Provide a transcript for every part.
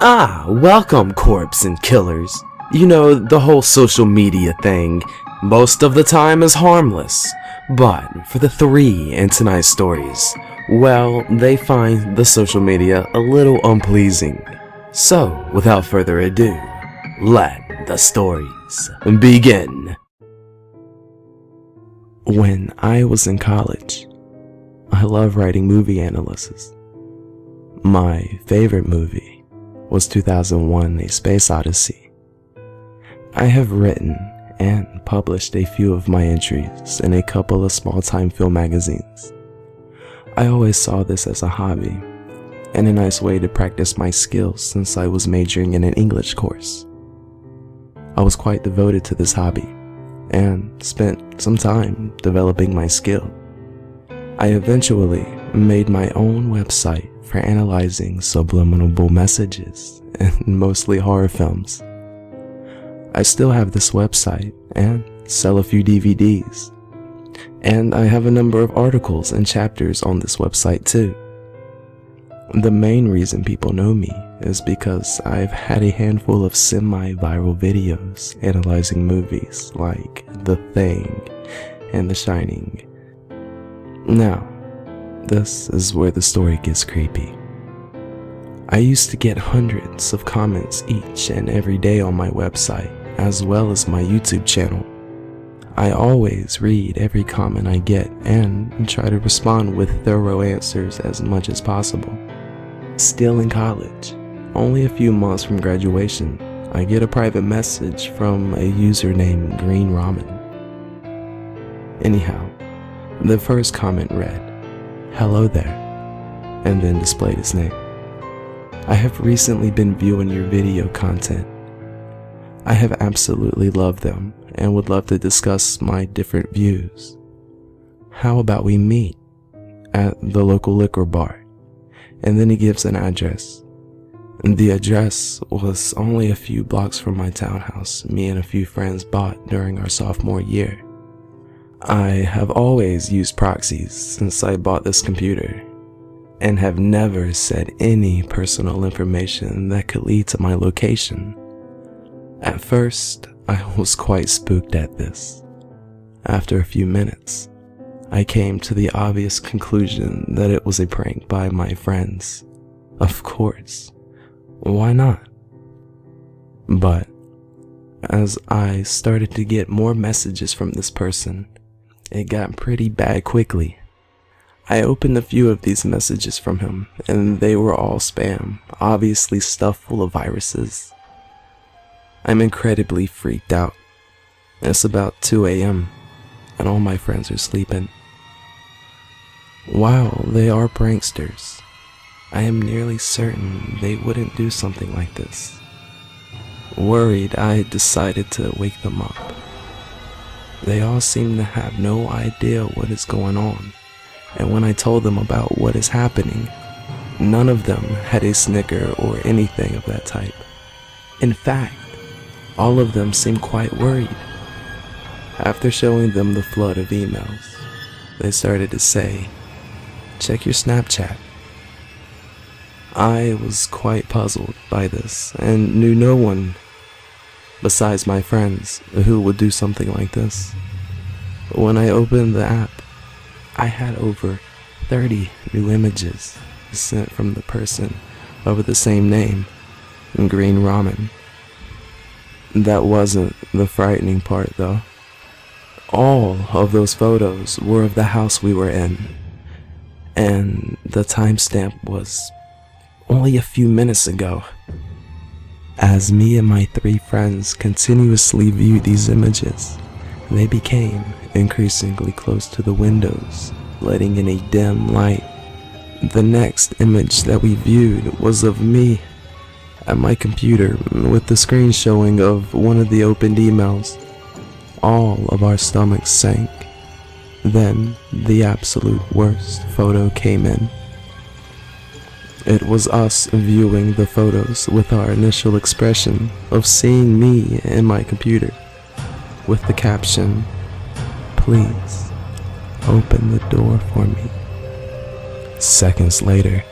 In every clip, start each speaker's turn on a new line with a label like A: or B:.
A: Welcome, corpse and killers. You know, the whole social media thing, most of the time is harmless. But for the three in tonight's stories, well, they find the social media a little unpleasing. So, without further ado, let the stories begin. When I was in college, I loved writing movie analysis. My favorite movie was 2001: A Space Odyssey. I have written and published a few of my entries in a couple of small-time film magazines. I always saw this as a hobby and a nice way to practice my skills since I was majoring in an English course. I was quite devoted to this hobby and spent some time developing my skill. I eventually made my own website for analyzing subliminal messages in mostly horror films. I still have this website and sell a few DVDs. And I have a number of articles and chapters on this website too. The main reason people know me is because I've had a handful of semi-viral videos analyzing movies like The Thing and The Shining. Now, this is where the story gets creepy. I used to get hundreds of comments each and every day on my website, as well as my YouTube channel. I always read every comment I get and try to respond with thorough answers as much as possible. Still in college, only a few months from graduation, I get a private message from a user named Green Ramen. Anyhow, the first comment read, "Hello there," and then displayed his name. "I have recently been viewing your video content. I have absolutely loved them and would love to discuss my different views. How about we meet at the local liquor bar?" And then he gives an address. The address was only a few blocks from my townhouse me and a few friends bought during our sophomore year. I have always used proxies since I bought this computer, and have never said any personal information that could lead to my location. At first, I was quite spooked at this. After a few minutes, I came to the obvious conclusion that it was a prank by my friends. Of course, why not? But as I started to get more messages from this person, it got pretty bad quickly. I opened a few of these messages from him, and they were all spam, obviously stuffed full of viruses. I'm incredibly freaked out. It's about 2 a.m., and all my friends are sleeping. While they are pranksters, I am nearly certain they wouldn't do something like this. Worried, I decided to wake them up. They all seem to have no idea what is going on, and when I told them about what is happening, none of them had a snicker or anything of that type. In fact, all of them seemed quite worried. After showing them the flood of emails, they started to say, "Check your Snapchat." I was quite puzzled by this and knew no one besides my friends who would do something like this. When I opened the app, I had over 30 new images sent from the person of the same name, Green Ramen. That wasn't the frightening part though. All of those photos were of the house we were in, and the timestamp was only a few minutes ago. As me and my 3 friends continuously viewed these images, they became increasingly close to the windows, letting in a dim light. The next image that we viewed was of me at my computer with the screen showing of one of the opened emails. All of our stomachs sank. Then the absolute worst photo came in. It was us viewing the photos with our initial expression of seeing me in my computer, with the caption, "Please open the door for me." Seconds later,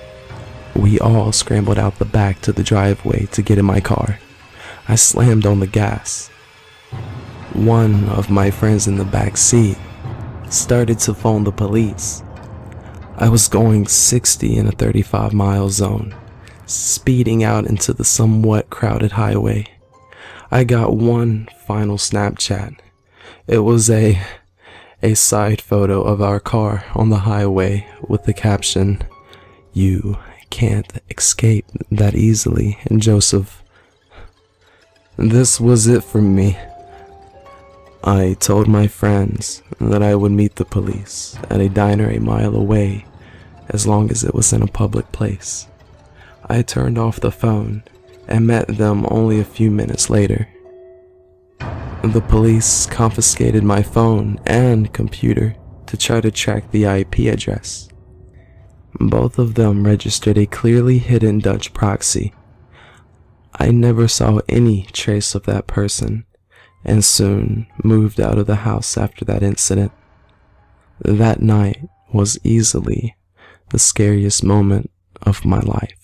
A: We all scrambled out the back to the driveway to get in my car. I slammed on the gas. One of my friends in the back seat started to phone the police. I was going 60 in a 35-mile zone, speeding out into the somewhat crowded highway. I got one final Snapchat. It was a side photo of our car on the highway with the caption, "You can't escape that easily, Joseph." This was it for me. I told my friends that I would meet the police at a diner a mile away as long as it was in a public place. I turned off the phone and met them only a few minutes later. The police confiscated my phone and computer to try to track the IP address. Both of them registered a clearly hidden Dutch proxy. I never saw any trace of that person and soon moved out of the house after that incident. That night was easily the scariest moment of my life.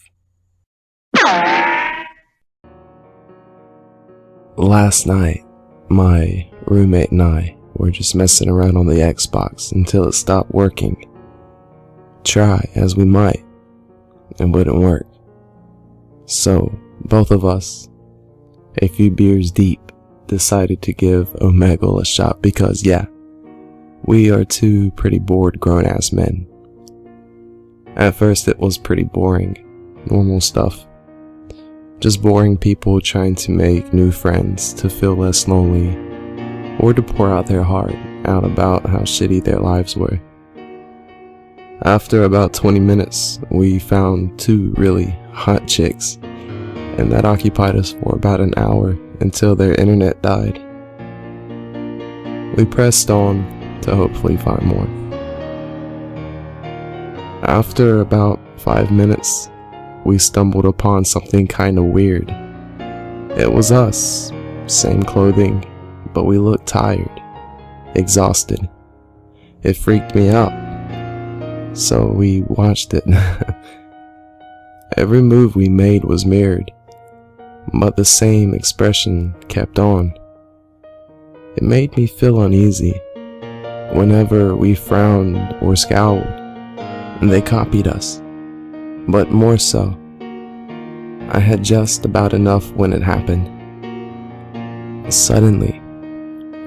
A: Last night, my roommate and I were just messing around on the Xbox until it stopped working. Try as we might, it wouldn't work. So, both of us, a few beers deep, decided to give Omegle a shot because, yeah, we are two pretty bored grown-ass men. At first it was pretty boring, normal stuff. Just boring people trying to make new friends to feel less lonely or to pour out their heart out about how shitty their lives were. After about 20 minutes, we found two really hot chicks, and that occupied us for about an hour until their internet died. We pressed on to hopefully find more. After about 5 minutes, we stumbled upon something kinda weird. It was us, same clothing, but we looked tired, exhausted. It freaked me out, so we watched it. Every move we made was mirrored, but the same expression kept on. It made me feel uneasy. Whenever we frowned or scowled, they copied us, but more so. I had just about enough when it happened. Suddenly,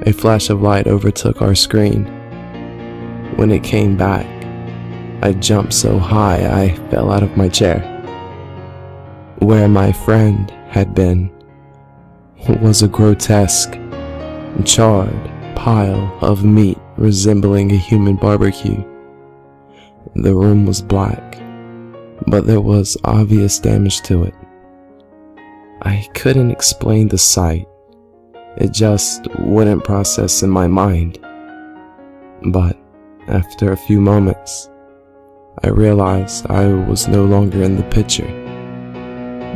A: a flash of light overtook our screen. When it came back, I jumped so high I fell out of my chair. Where my friend had been was a grotesque, charred pile of meat resembling a human barbecue. The room was black, but there was obvious damage to it. I couldn't explain the sight. It just wouldn't process in my mind. But after a few moments, I realized I was no longer in the picture.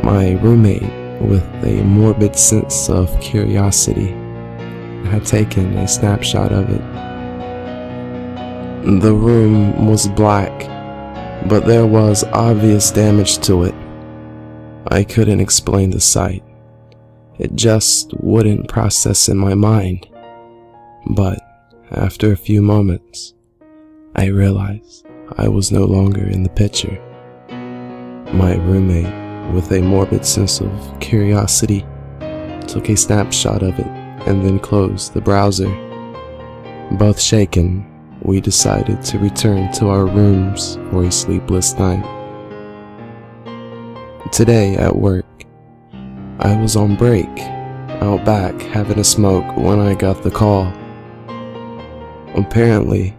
A: My roommate, with a morbid sense of curiosity, had taken a snapshot of it. The room was black, but there was obvious damage to it. I couldn't explain the sight. It just wouldn't process in my mind. But after a few moments, I realized I was no longer in the picture. My roommate, with a morbid sense of curiosity, took a snapshot of it and then closed the browser. Both shaken, we decided to return to our rooms for a sleepless night. Today at work, I was on break, out back having a smoke when I got the call. Apparently,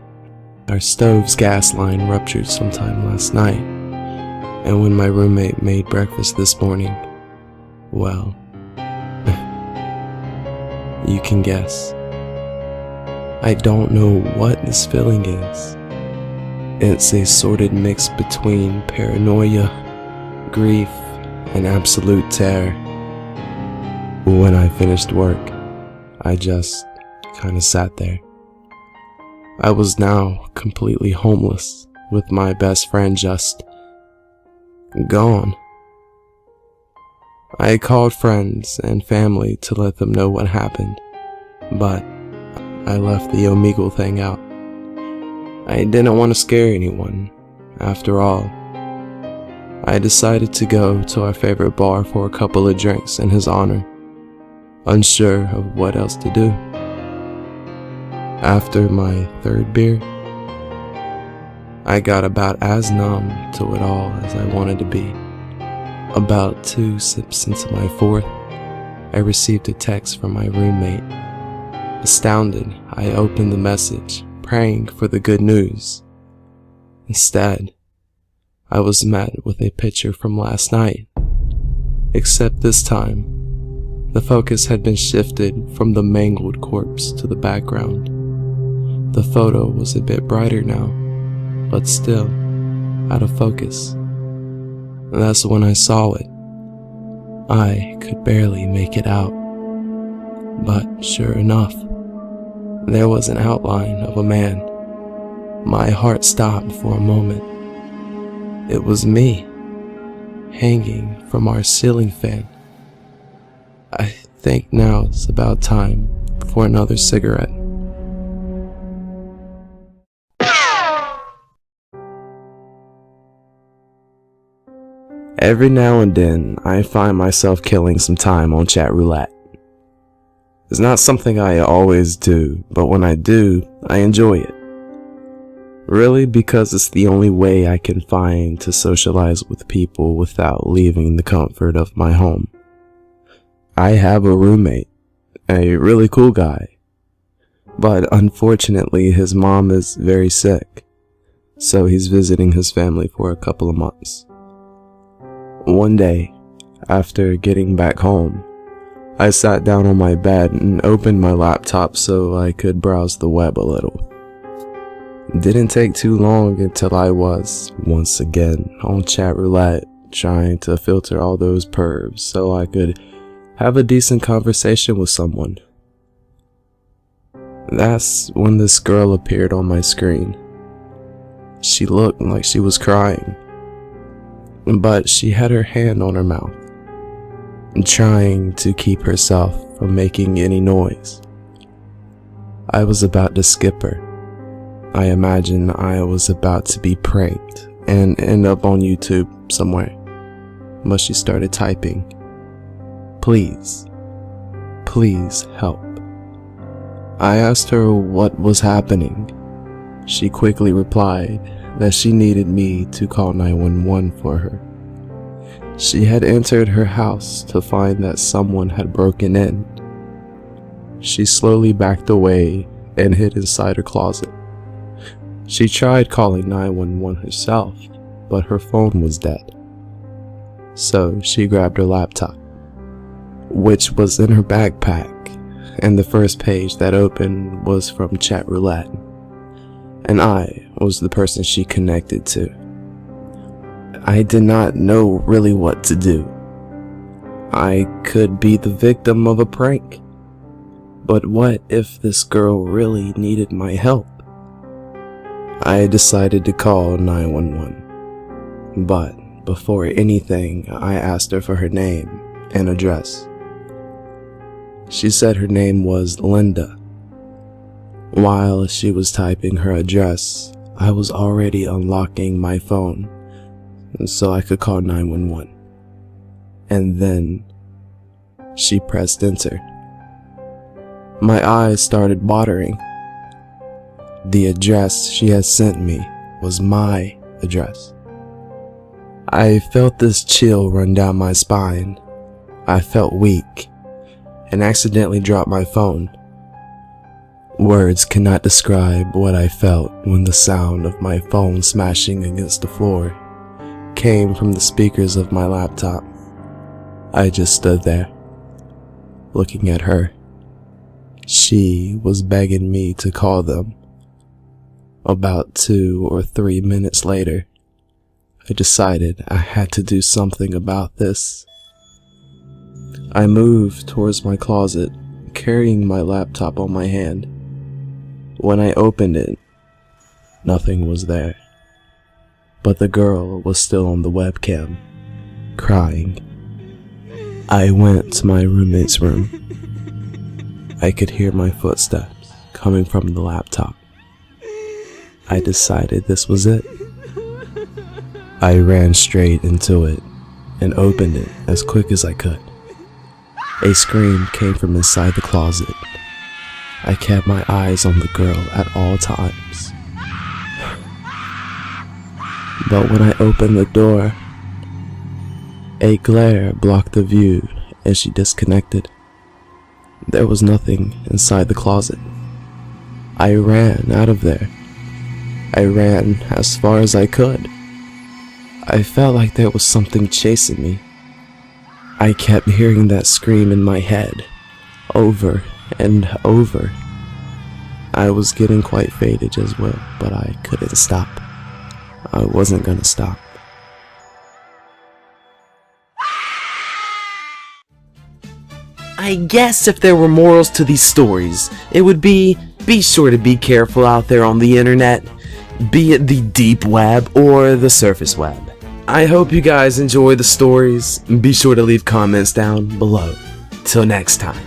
A: our stove's gas line ruptured sometime last night, and when my roommate made breakfast this morning, well, you can guess. I don't know what this feeling is. It's a sorted mix between paranoia, grief, and absolute terror. When I finished work, I just kinda sat there. I was now completely homeless, with my best friend just gone. I called friends and family to let them know what happened, but I left the Omegle thing out. I didn't want to scare anyone. After all, I decided to go to our favorite bar for a couple of drinks in his honor, unsure of what else to do. After my third beer, I got about as numb to it all as I wanted to be. About 2 sips into my fourth, I received a text from my roommate. Astounded, I opened the message, praying for the good news. Instead, I was met with a picture from last night. Except this time, the focus had been shifted from the mangled corpse to the background. The photo was a bit brighter now, but still out of focus. That's when I saw it. I could barely make it out. But sure enough, there was an outline of a man. My heart stopped for a moment. It was me, hanging from our ceiling fan. I think now it's about time for another cigarette. Every now and then, I find myself killing some time on chat roulette. It's not something I always do, but when I do, I enjoy it. Really, because it's the only way I can find to socialize with people without leaving the comfort of my home. I have a roommate, a really cool guy, but unfortunately his mom is very sick, so he's visiting his family for a couple of months. One day, after getting back home, I sat down on my bed and opened my laptop so I could browse the web a little. It didn't take too long until I was, once again, on chat roulette, trying to filter all those pervs so I could have a decent conversation with someone. That's when this girl appeared on my screen. She looked like she was crying, but she had her hand on her mouth, trying to keep herself from making any noise. I was about to skip her. I imagined I was about to be pranked and end up on YouTube somewhere, but she started typing, "Please, please help." I asked her what was happening. She quickly replied that she needed me to call 911 for her. She had entered her house to find that someone had broken in. She slowly backed away and hid inside her closet. She tried calling 911 herself, but her phone was dead. So she grabbed her laptop, which was in her backpack, and the first page that opened was from chat roulette, and I was the person she connected to. I did not know really what to do. I could be the victim of a prank. But what if this girl really needed my help? I decided to call 911. But before anything, I asked her for her name and address. She said her name was Linda. While she was typing her address, I was already unlocking my phone so I could call 911. And then she pressed enter. My eyes started watering. The address she had sent me was my address. I felt this chill run down my spine. I felt weak and accidentally dropped my phone. Words cannot describe what I felt when the sound of my phone smashing against the floor came from the speakers of my laptop. I just stood there, looking at her. She was begging me to call them. About 2 or 3 minutes later, I decided I had to do something about this. I moved towards my closet, carrying my laptop on my hand. When I opened it, nothing was there. but the girl was still on the webcam, crying. I went to my roommate's room. I could hear my footsteps coming from the laptop. I decided this was it. I ran straight into it and opened it as quick as I could. A scream came from inside the closet. I kept my eyes on the girl at all times. But when I opened the door, a glare blocked the view and she disconnected. There was nothing inside the closet. I ran out of there. I ran as far as I could. I felt like there was something chasing me. I kept hearing that scream in my head, over and over. I was getting quite faded as well, but I couldn't stop. I wasn't gonna stop.
B: I guess if there were morals to these stories, it would be sure to be careful out there on the internet, be it the deep web or the surface web. I hope you guys enjoy the stories. Be sure to leave comments down below. Till next time.